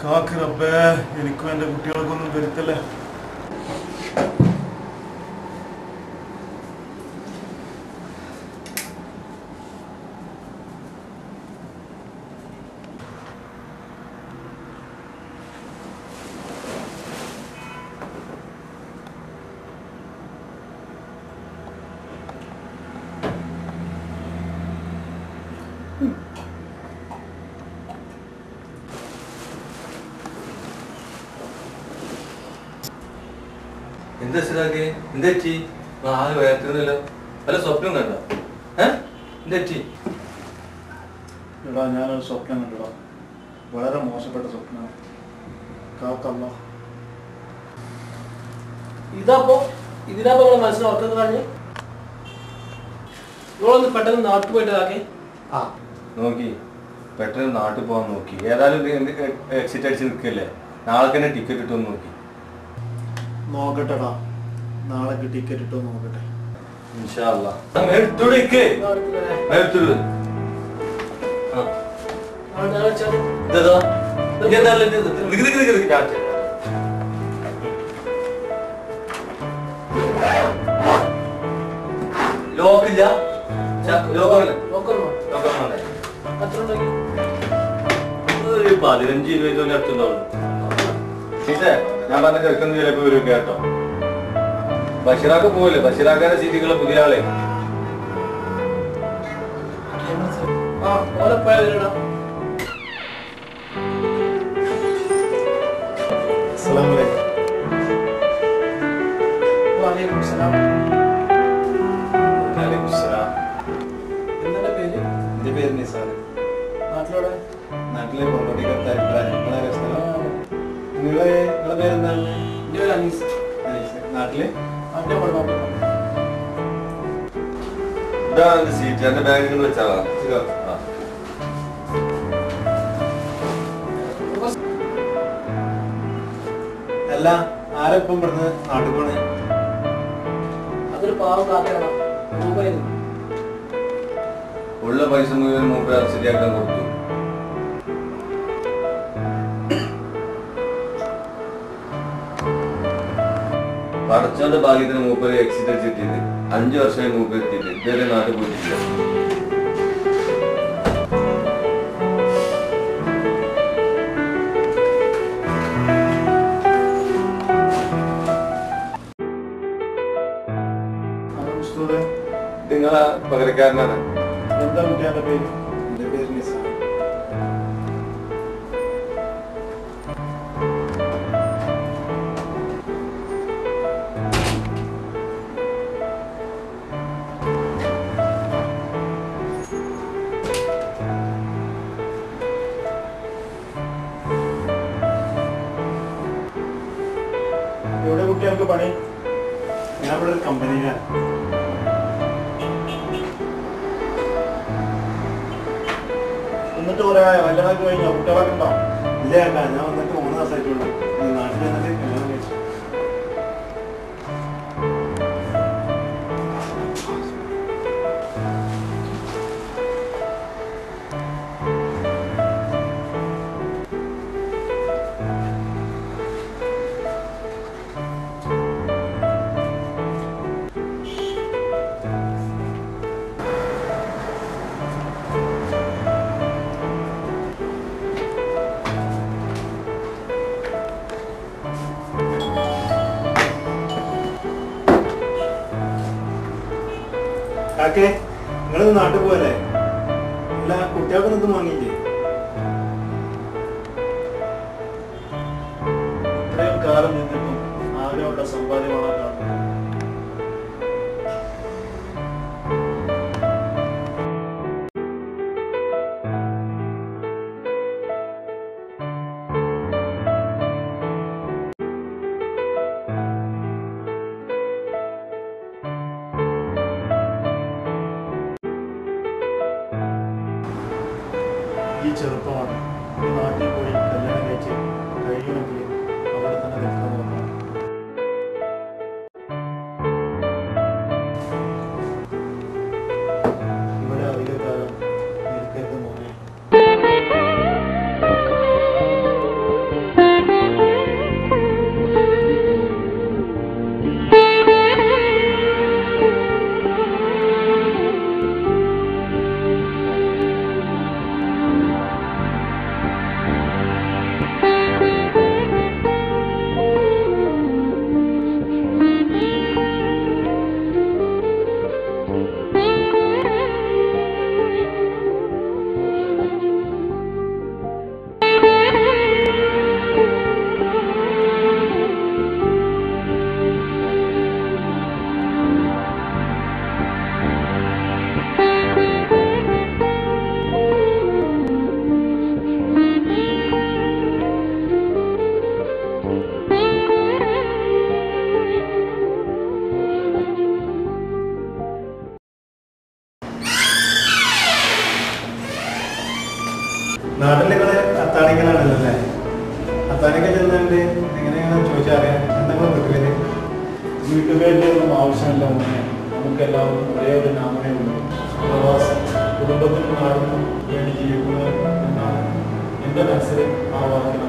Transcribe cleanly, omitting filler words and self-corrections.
കാക്കറപ്പേ എനിക്കും എൻ്റെ കുട്ടികൾക്കൊന്നും വരുത്തല്ലേ. എന്താ സിറാക്കെ എന്താ പറ്റി? ആകെ വേർത്തിരുന്നല്ലോ. വല്ല സ്വപ്നം കണ്ടോ? എന്താ പറ്റി? എടാ ഞാനൊരു സ്വപ്നം കണ്ടടാ, വളരെ മോശപ്പെട്ട സ്വപ്നം. കാക്കല്ല ഇതാപ്പോ ഇതിനാപ്പോ നിങ്ങളെ മനസ്സിൽ ഉറക്കം കളഞ്ഞ് നിങ്ങളൊന്ന് പെട്ടെന്ന് നാട്ടിൽ പോയിട്ടാക്കെ. നോക്കി പെട്ടെന്ന് നാട്ടിൽ പോകാൻ നോക്കി. ഏതായാലും എക്സിറ്റ് അടിച്ച് നിൽക്കല്ലേ, നാളെ തന്നെ ടിക്കറ്റ് ഇട്ടൊന്ന് നോക്കി. നോക്കട്ടെടാ, നാളേക്ക് ടിക്കറ്റ് ഇട്ടോ നോക്കട്ടെ. ഇൻഷാ അല്ലാഹ് എടുത്തോട് നിക്ക്. എടുത്തോട്. ഇതാ ഇതെന്താ നിക്ക് കാറ്റ്. ലോക്കില്ല. ഒരു 15-20 അടുത്തുണ്ടാവുള്ളൂ. ഞാൻ പറഞ്ഞ ചെറുക്കുന്ന ചിലപ്പോ വരും കേട്ടോ. ബഷീറാക്ക് പോവല്ലേ, ബഷീറാക്കാന്റെ സീറ്റുകളെ പുതിയ ആളെ. എന്റെ പേര് നിസാർ. നാട്ടിലെ നിങ്ങളെ പേരെന്താണ്? നാട്ടില് ഇതാണ് സീറ്റ്. എന്റെ ബാഗിൽ വെച്ചാളാ. അല്ല ആരെപ്പം ഇവിടുന്ന് നാട്ടിൽ പോണേ? അതൊരു പാവം കാക്കയാണ്. ഉള്ള പൈസ മുഴുവൻ മൂപ്പര് ശരിയാക്കാൻ കൊടുത്തു. പടച്ചോന്റെ ഭാഗ്യത്തിന് മൂപ്പര് എക്സിറ്റ് അടിച്ചിട്ടില്ല. 5 വർഷമായി മൂപ്പര് എത്തിയിട്ട് ഇതുവരെ നാട്ടിൽ പോയിട്ടില്ല. നിങ്ങളെ പകരക്കാരനാണ്. എന്താ കുട്ടിയുടെ പേര്? എന്റെ പേര് നിസാർ. എവിടെ കുട്ടികൾക്ക് പണി? ഞാൻ ഇവിടെ ഒരു കമ്പനിയിലാണ്. എന്നിട്ട് പറയാ കല്യാണമൊക്കെ കഴിഞ്ഞോ? കുട്ടികളൊക്കെ ഉണ്ടോ? ഇല്ല ചേട്ടാ, ഞാൻ വന്നിട്ട് 3 ദിവസമായിട്ടുള്ളൂ. നാട്ടിൽ വന്നിട്ട് കല്യാണം കഴിച്ചു. കാക്കേ, നിങ്ങളിത് നാട്ടിൽ പോയല്ലേ? അല്ല കുട്ടികൾക്ക് ഇത് വാങ്ങിയില്ലേ? ഇത്രയും കാലം നിന്നിട്ടും ആരോടെ സമ്പാദ്യമാണ് കാണുന്നത്. ഈ ചെറുപ്പമാണ്. ഈ നാട്ടിൽ പോയി കല്യാണം കഴിച്ച് കഴിയുമെങ്കിൽ അവിടെ തന്നെ നിൽക്കാൻ നോക്കണം. വീട്ടുപേരുടെ ഒന്നും ആവശ്യമില്ല മോനെ. നമുക്കെല്ലാവർക്കും ഒരേ ഒരു നാമമേ ഉള്ളൂ. പ്രവാസി കുടുംബത്തിനും നാടിനും വേണ്ടി ജീവിക്കുന്നത് എന്നാണ് എൻ്റെ മനസ്സിൽ ആ വാക്കിന്